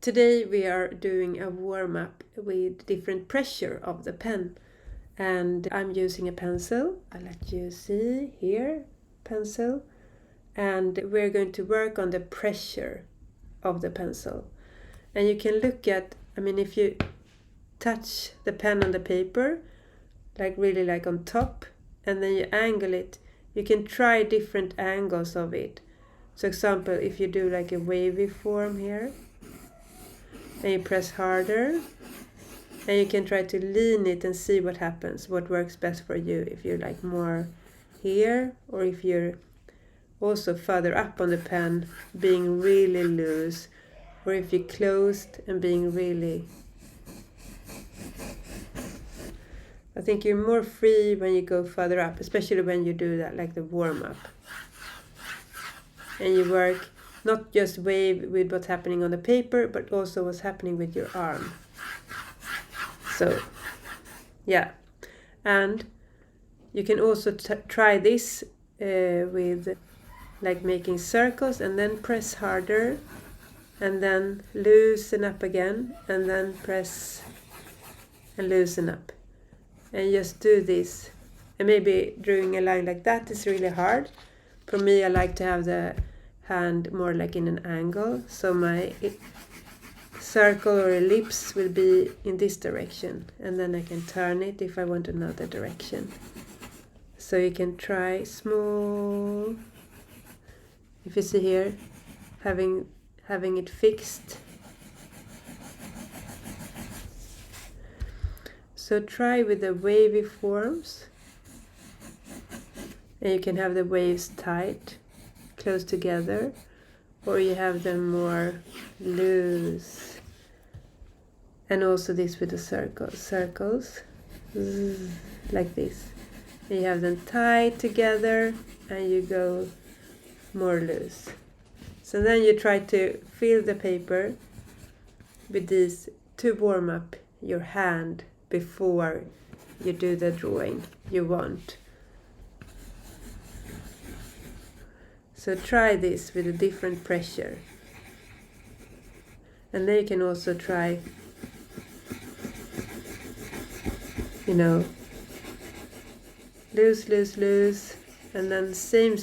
Today we are doing a warm-up with different pressure of the pen, and I'm using a pencil. I'll let you see here, pencil, and we're going to work on the pressure of the pencil. And you can look at, if you touch the pen on the paper, really like on top, and then you angle it, you can try different angles of it. So example, if you do like a wavy form here, and you press harder, and you can try to lean it and see what happens, what works best for you, if you're like more here, or if you're also further up on the pen, being really loose, or if you're closed and being really... I think you're more free when you go further up, especially when you do that, like the warm-up. And you work not just wave with what's happening on the paper, but also what's happening with your arm. So, yeah. And you can also try this with like making circles, and then press harder, and then loosen up again, and then press and loosen up. And just do this. And maybe drawing a line like that is really hard. For me, I like to have the hand more like in an angle, so my circle or ellipse will be in this direction, and then I can turn it if I want another direction. So you can try small, if you see here, having it fixed. So try with the wavy forms, and you can have the waves tight, close together, or you have them more loose. And also this with the circles, like this. And you have them tied together, and you go more loose. So then you try to fill the paper with these to warm up your hand before you do the drawing you want. So try this with a different pressure. And then you can also try, loose, and then same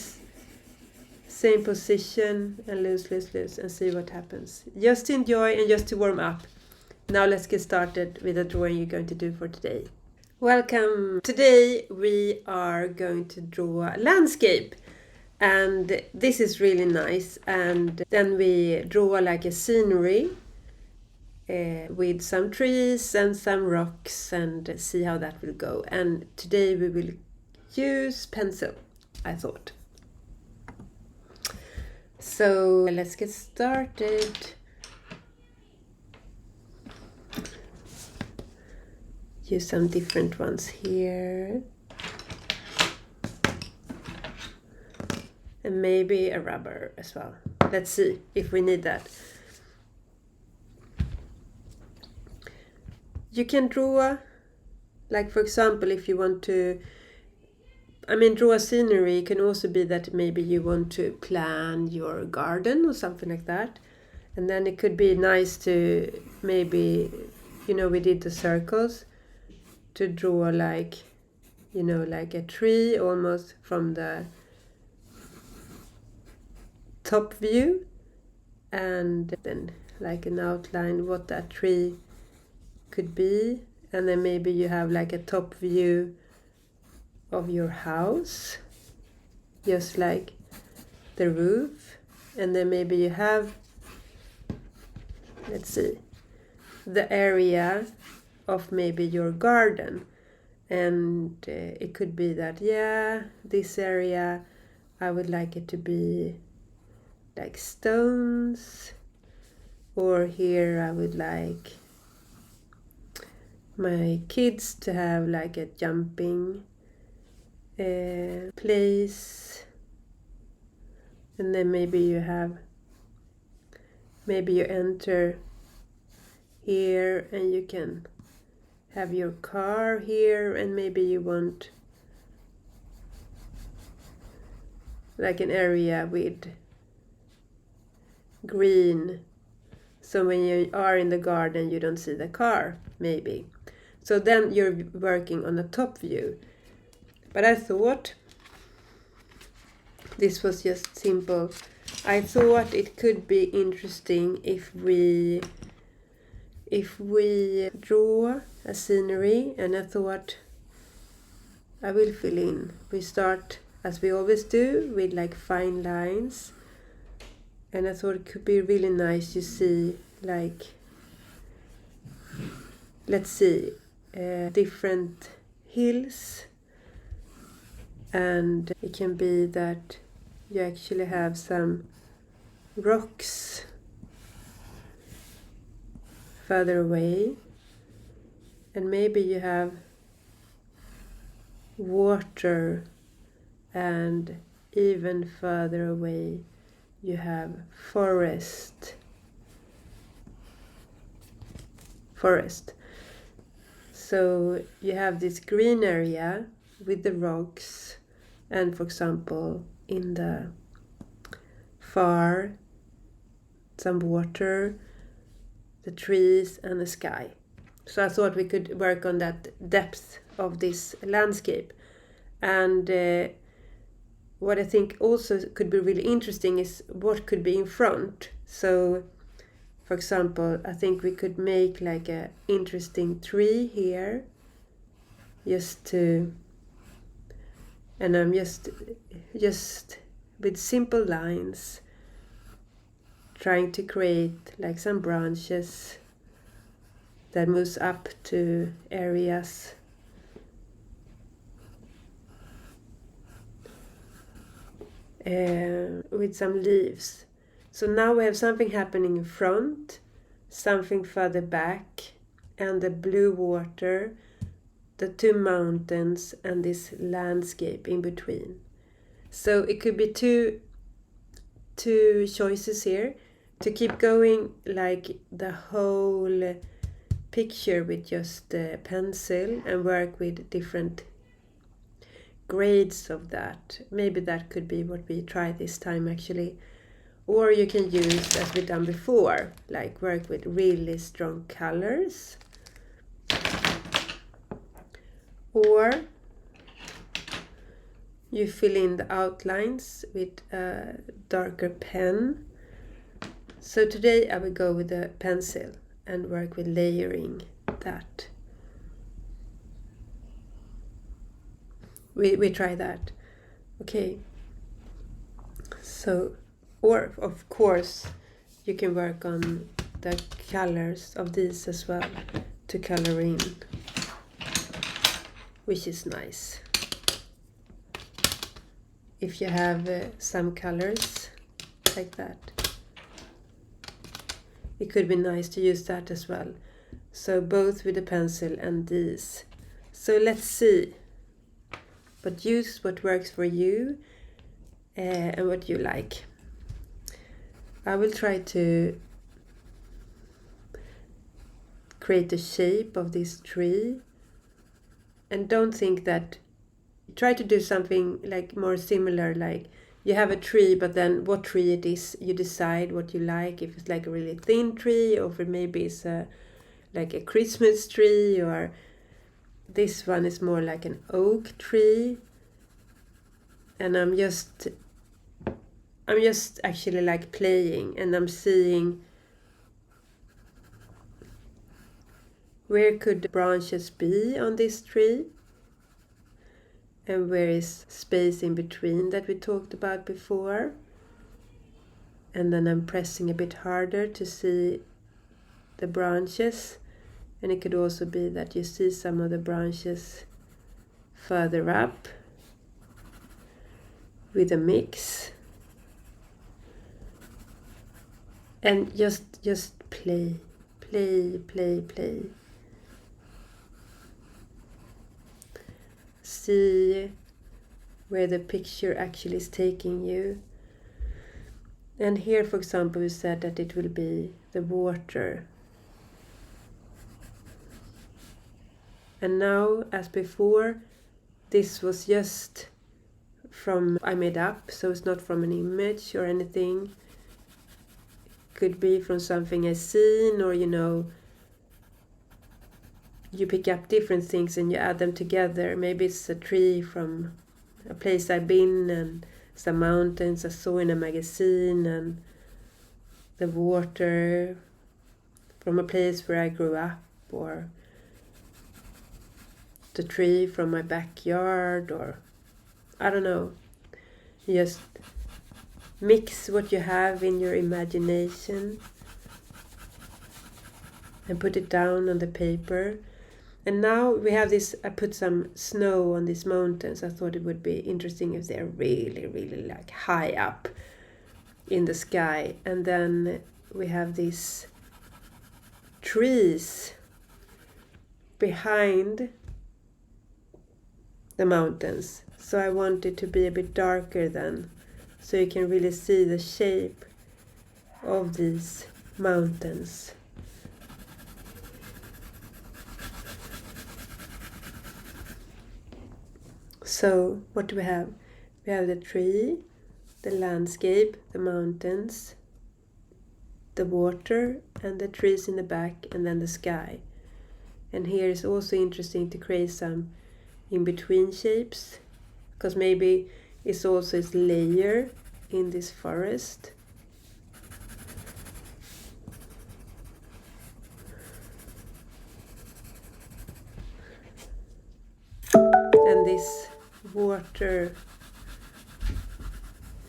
position, and loose, and see what happens. Just enjoy and just to warm up. Now let's get started with the drawing you're going to do for today. Welcome! Today we are going to draw a landscape, and this is really nice. And then we draw like a scenery with some trees and some rocks, and see how that will go. And today we will use pencil, I thought. So let's get started. Use some different ones here. And maybe a rubber as well. Let's see if we need that. You can draw, like for example, if you want to, draw a scenery. It can also be that maybe you want to plan your garden or something like that. And then it could be nice to maybe, we did the circles, to draw like a tree almost from the top view, and then like an outline what that tree could be. And then maybe you have like a top view of your house, just like the roof. And then maybe you have, let's see, the area of maybe your garden, and it could be that, this area I would like it to be like stones, or here I would like my kids to have like a jumping place. And then maybe you enter here, and you can have your car here, and maybe you want like an area with green So when you are in the garden, you don't see the car, maybe. So then you're working on a top view. But I thought this was just simple. I thought it could be interesting if we draw a scenery, and I thought I will fill in. We start, as we always do, with like fine lines. And I thought it could be really nice to see, like, let's see, different hills. And it can be that you actually have some rocks further away. And maybe you have water, and even further away you have forest. So you have this green area with the rocks, and for example in the far some water, the trees and the sky. So I thought we could work on that depth of this landscape. And what I think also could be really interesting is what could be in front. So for example, I think we could make like a interesting tree here, and I'm just with simple lines trying to create like some branches that moves up to areas. With some leaves. So now we have something happening in front, something further back, and the blue water, the two mountains, and this landscape in between. So it could be two choices here: to keep going like the whole picture with just a pencil and work with different grades of that. Maybe that could be what we try this time actually. Or you can use, as we've done before, like work with really strong colors. Or you fill in the outlines with a darker pen. So today I will go with a pencil and work with layering that. We try that. Okay. So, or of course you can work on the colors of these as well to color in, which is nice. If you have some colors like that, it could be nice to use that as well. So both with the pencil and these. So let's see. But use what works for you and what you like. I will try to create the shape of this tree. And don't think that, try to do something like more similar, like you have a tree, but then what tree it is, you decide what you like. If it's like a really thin tree, or if it maybe it's like a Christmas tree, or this one is more like an oak tree. And I'm just actually like playing, and I'm seeing where could the branches be on this tree, and where is space in between that we talked about before. And then I'm pressing a bit harder to see the branches, and it could also be that you see some of the branches further up with a mix. And just play. See where the picture actually is taking you. And here, for example, we said that it will be the water. And now, as before, this was just from I made up, so it's not from an image or anything. could be from something I've seen, or you know, you pick up different things and you add them together. Maybe it's a tree from a place I've been, and some mountains I saw in a magazine, and the water from a place where I grew up, or the tree from my backyard, or I don't know. Just mix what you have in your imagination and put it down on the paper. And now we have this, I put some snow on these mountains. I thought it would be interesting if they're really, really like high up in the sky. And then we have these trees behind the mountains. So I want it to be a bit darker then, so you can really see the shape of these mountains. So what do we have? We have the tree, the landscape, the mountains, the water, and the trees in the back, and then the sky. And here is also interesting to create some in-between shapes, because maybe it's also this layer in this forest. And this water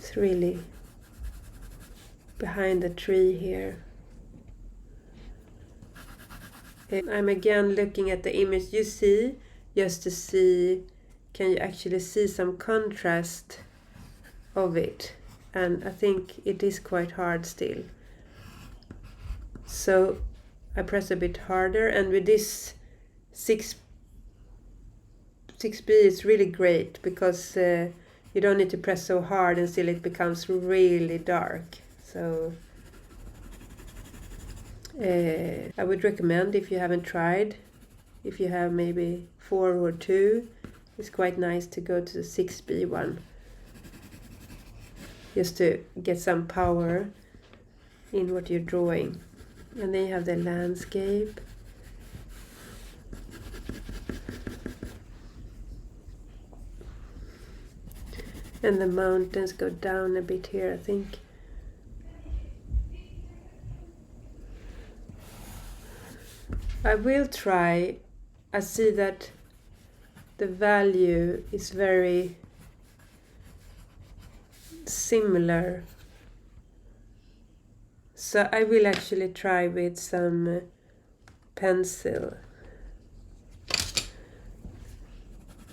is really behind the tree here. I'm again looking at the image you see, just to see, can you actually see some contrast of it? And I think it is quite hard still. So I press a bit harder, and with this 6B is really great, because you don't need to press so hard and still it becomes really dark. So I would recommend, if you haven't tried, if you have maybe 4 or 2, it's quite nice to go to the 6B one, just to get some power in what you're drawing. And then you have the landscape. And the mountains go down a bit here, I think. I will try. I see that the value is very similar. So I will actually try with some pencil.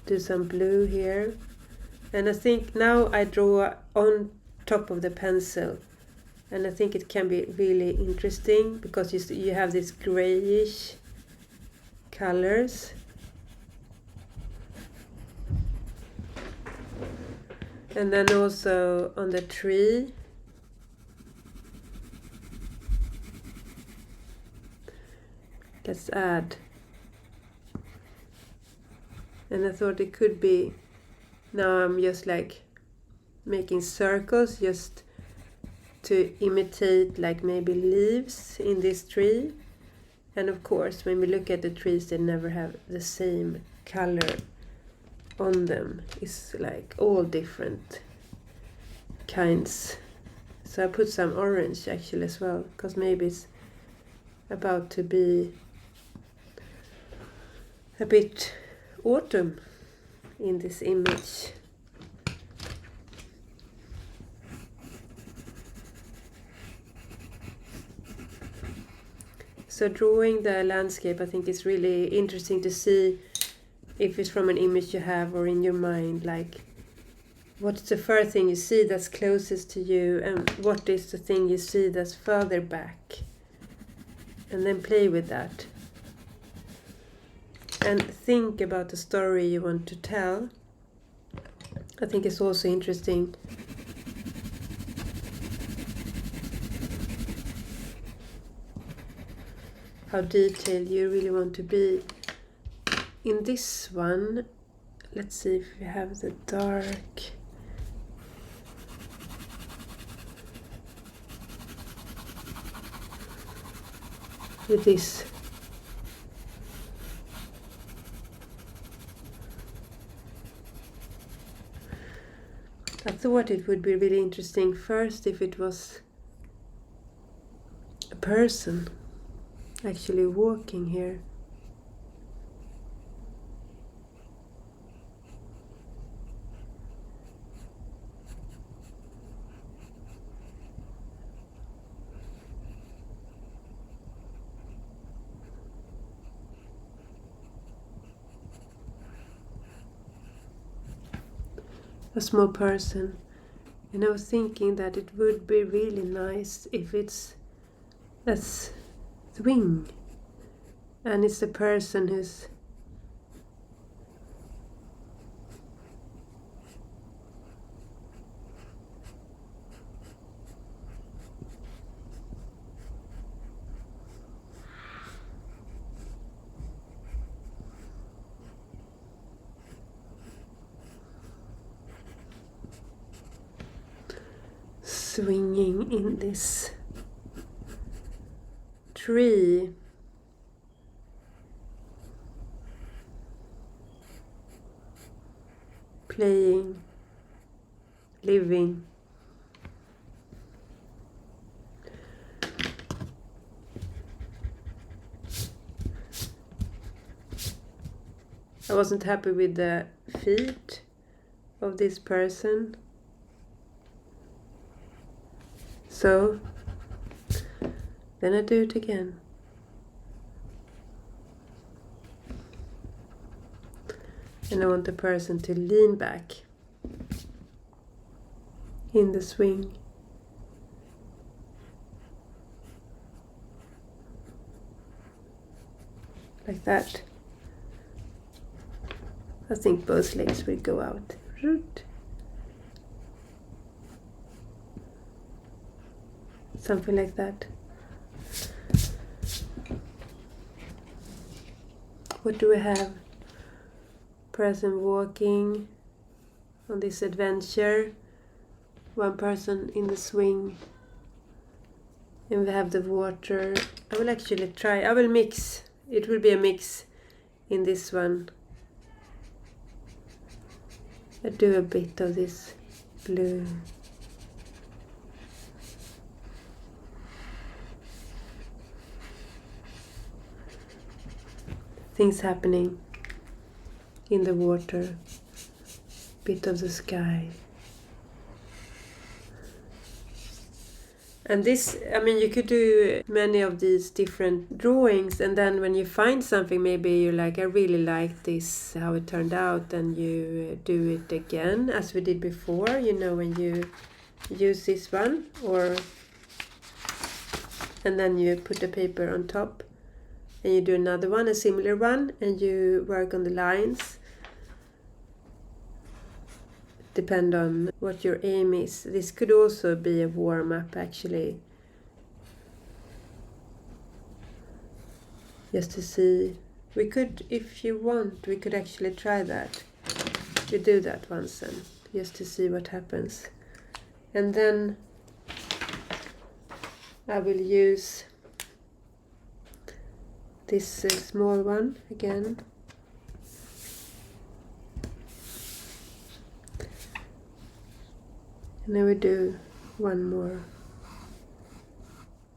Do some blue here. And I think now I draw on top of the pencil. And I think it can be really interesting, because you have these grayish colors. And then also on the tree. Let's add. And I thought it could be, now I'm just like making circles just to imitate like maybe leaves in this tree. And of course, when we look at the trees, they never have the same color on them. It's like all different kinds. So I put some orange actually as well, because maybe it's about to be a bit autumn in this image. So drawing the landscape, I think it's really interesting to see if it's from an image you have or in your mind, like what's the first thing you see that's closest to you, and what is the thing you see that's further back, and then play with that. And think about the story you want to tell. I think it's also interesting. How detailed you really want to be. In this one, let's see if we have the dark. with this. I thought it would be really interesting first if it was a person actually walking here. A small person. And I was thinking that it would be really nice if it's a swing and it's a person who's swinging in this tree. Playing, living. I wasn't happy with the feet of this person. So then I do it again. And I want the person to lean back in the swing. Like that. I think both legs will go out. Root. Something like that. What do we have? Person walking on this adventure. One person in the swing. And we have the water. I will actually try. I will mix. It will be a mix in this one. I do a bit of this blue. Things happening in the water. Bit of the sky. And this, I mean, you could do many of these different drawings, and then when you find something, maybe you're like, I really like this, how it turned out, and you do it again, as we did before, you know, when you use this one, and then you put the paper on top, and you do another one, a similar one, and you work on the lines. Depend on what your aim is. This could also be a warm-up actually. Just to see. We could, if you want, we could actually try that. We do that once then, just to see what happens. And then I will use this small one again. And then we do one more.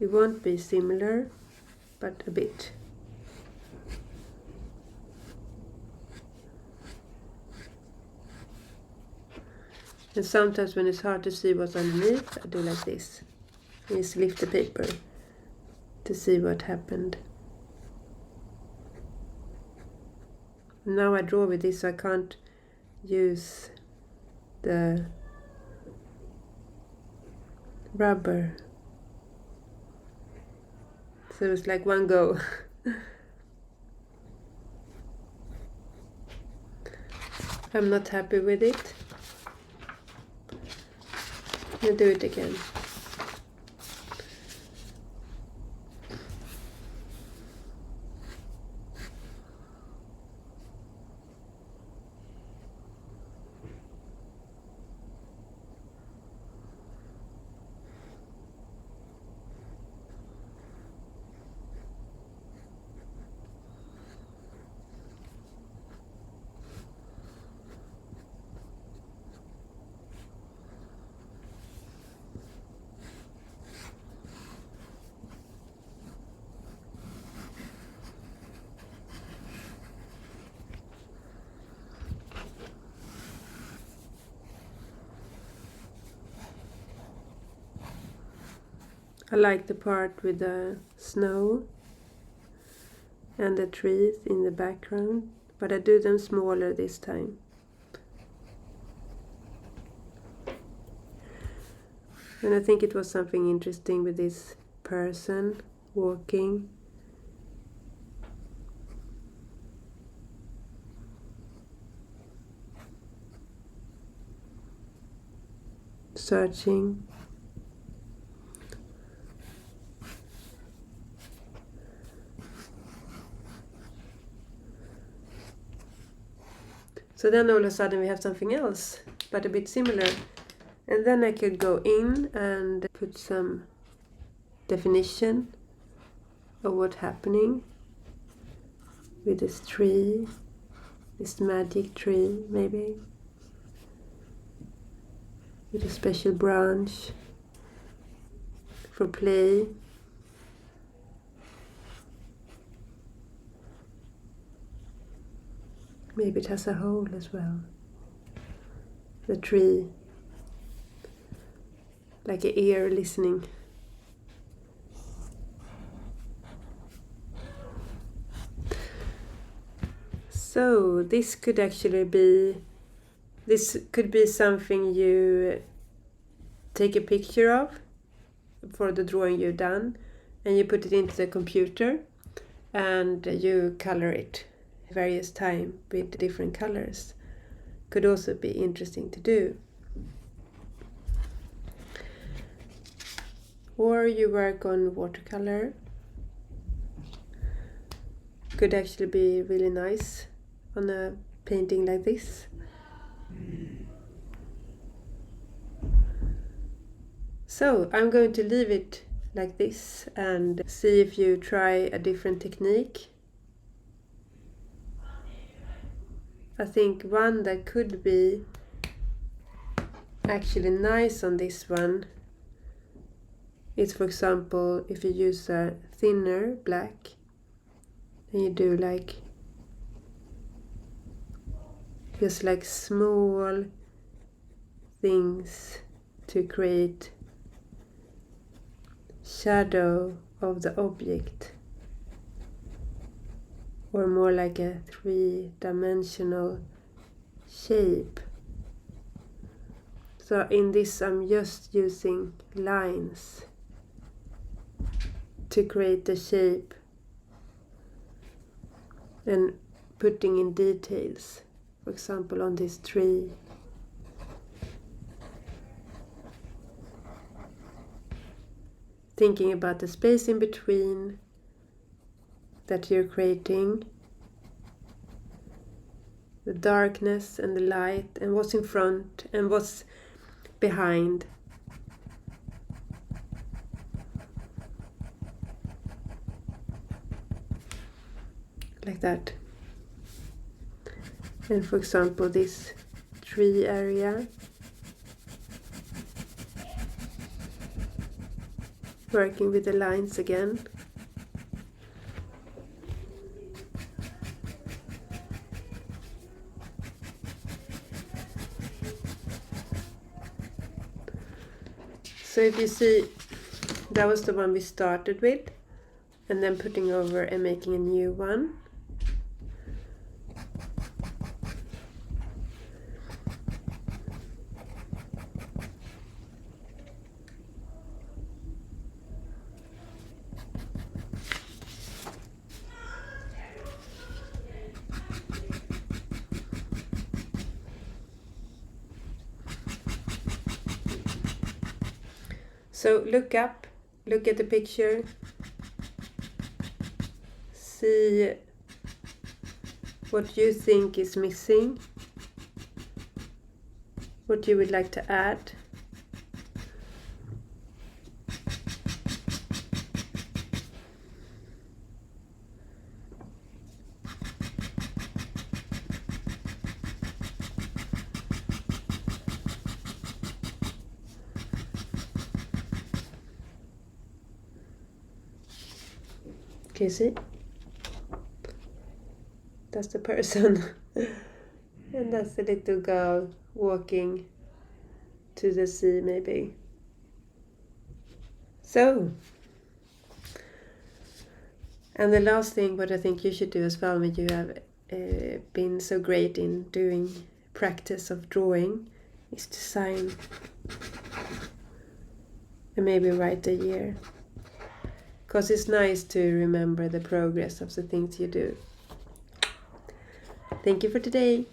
It won't be similar, but a bit. And sometimes when it's hard to see what's underneath, I do like this. I just lift the paper to see what happened. Now I draw with this, so I can't use the rubber. So it's like one go. I'm not happy with it. I'll do it again. I like the part with the snow and the trees in the background, but I do them smaller this time. And I think it was something interesting with this person walking. Searching. So then all of a sudden we have something else, but a bit similar. And then I could go in and put some definition of what's happening with this tree, this magic tree maybe, with a special branch for play. Maybe it has a hole as well, the tree, like an ear listening. So this could be something you take a picture of for the drawing you've done, and you put it into the computer and you color it various time with different colors. Could also be interesting to do. Or you work on watercolor. Could actually be really nice on a painting like this. So I'm going to leave it like this and see if you try a different technique. I think one that could be actually nice on this one is, for example, if you use a thinner black and you do like just like small things to create shadow of the object, or more like a three-dimensional shape. So in this I'm just using lines to create the shape and putting in details, for example on this tree. Thinking about the space in between that you're creating, the darkness and the light, and what's in front and what's behind. Like that. And for example, this tree area, working with the lines again. So if you see, that was the one we started with, and then putting over and making a new one. So look up, look at the picture, see what you think is missing, what you would like to add. Can you see? That's the person. And that's the little girl walking to the sea maybe. So, and the last thing, what I think you should do as well when you have been so great in doing practice of drawing, is to sign and maybe write a year. Because it's nice to remember the progress of the things you do. Thank you for today.